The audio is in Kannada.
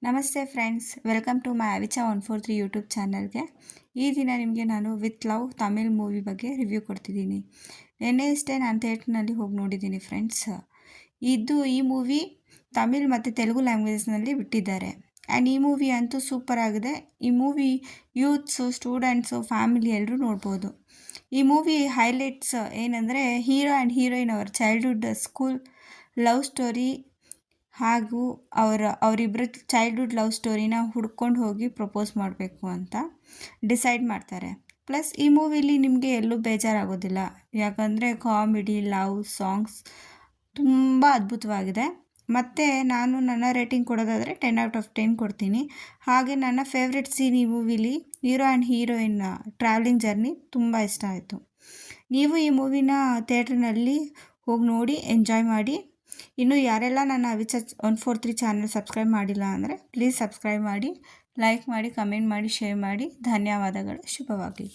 ನಮಸ್ತೆ ಫ್ರೆಂಡ್ಸ್, ವೆಲ್ಕಮ್ ಟು ಮೈ ಅವಿಚಾ 143 ಯೂಟ್ಯೂಬ್ ಚಾನಲ್ಗೆ. ಈ ದಿನ ನಿಮಗೆ ನಾನು ವಿತ್ ಲವ್ ತಮಿಳ್ ಮೂವಿ ಬಗ್ಗೆ ರಿವ್ಯೂ ಕೊಡ್ತಿದ್ದೀನಿ. ನಿನ್ನೆಯಷ್ಟೇ ನಾನು ಥಿಯೇಟ್ರ್ನಲ್ಲಿ ಹೋಗಿ ನೋಡಿದ್ದೀನಿ ಫ್ರೆಂಡ್ಸ್. ಈ ಮೂವಿ ತಮಿಳ್ ಮತ್ತು ತೆಲುಗು ಲ್ಯಾಂಗ್ವೇಜ್ನಲ್ಲಿ ಬಿಟ್ಟಿದ್ದಾರೆ. ಆ್ಯಂಡ್ ಈ ಮೂವಿ ಅಂತೂ ಸೂಪರ್ ಆಗಿದೆ. ಈ ಮೂವಿ ಯೂತ್ಸು, ಸ್ಟೂಡೆಂಟ್ಸು, ಫ್ಯಾಮಿಲಿ ಎಲ್ಲರೂ ನೋಡ್ಬೋದು. ಈ ಮೂವಿ ಹೈಲೈಟ್ಸ್ ಏನಂದರೆ ಹೀರೋ ಆ್ಯಂಡ್ ಹೀರೋಯಿನ್ ಅವರ ಚೈಲ್ಡ್ಹುಡ್ ಸ್ಕೂಲ್ ಲವ್ ಸ್ಟೋರಿ ಹಾಗೂ ಅವರಿಬ್ಬರ ಚೈಲ್ಡ್ಹುಡ್ ಲವ್ ಸ್ಟೋರಿನ ಹುಡ್ಕೊಂಡು ಹೋಗಿ ಪ್ರಪೋಸ್ ಮಾಡಬೇಕು ಅಂತ ಡಿಸೈಡ್ ಮಾಡ್ತಾರೆ. ಪ್ಲಸ್ ಈ ಮೂವಿಲಿ ನಿಮಗೆ ಎಲ್ಲೂ ಬೇಜಾರಾಗೋದಿಲ್ಲ, ಯಾಕಂದರೆ ಕಾಮಿಡಿ, ಲವ್, ಸಾಂಗ್ಸ್ ತುಂಬ ಅದ್ಭುತವಾಗಿದೆ. ಮತ್ತು ನಾನು ನನ್ನ ರೇಟಿಂಗ್ ಕೊಡೋದಾದರೆ 10/10 ಕೊಡ್ತೀನಿ. ಹಾಗೆ ನನ್ನ ಫೇವ್ರೆಟ್ ಸೀನ್ ಈ ಮೂವಿಲಿ hero and heroine travelling journey ತುಂಬ ಇಷ್ಟ ಆಯಿತು. ನೀವು ಈ ಮೂವಿನ ಥಿಯೇಟ್ರಿನಲ್ಲಿ ಹೋಗಿ ನೋಡಿ ಎಂಜಾಯ್ ಮಾಡಿ. ಇನ್ನು ಯಾರೆಲ್ಲ ನನ್ನ ಅವಿಚಾ 143 ಚಾನಲ್ ಸಬ್ಸ್ಕ್ರೈಬ್ ಮಾಡಿಲ್ಲ ಅಂದರೆ ಪ್ಲೀಸ್ ಸಬ್ಸ್ಕ್ರೈಬ್ ಮಾಡಿ, ಲೈಕ್ ಮಾಡಿ, ಕಮೆಂಟ್ ಮಾಡಿ, ಶೇರ್ ಮಾಡಿ. ಧನ್ಯವಾದಗಳು. ಶುಭವಾಗಲಿ.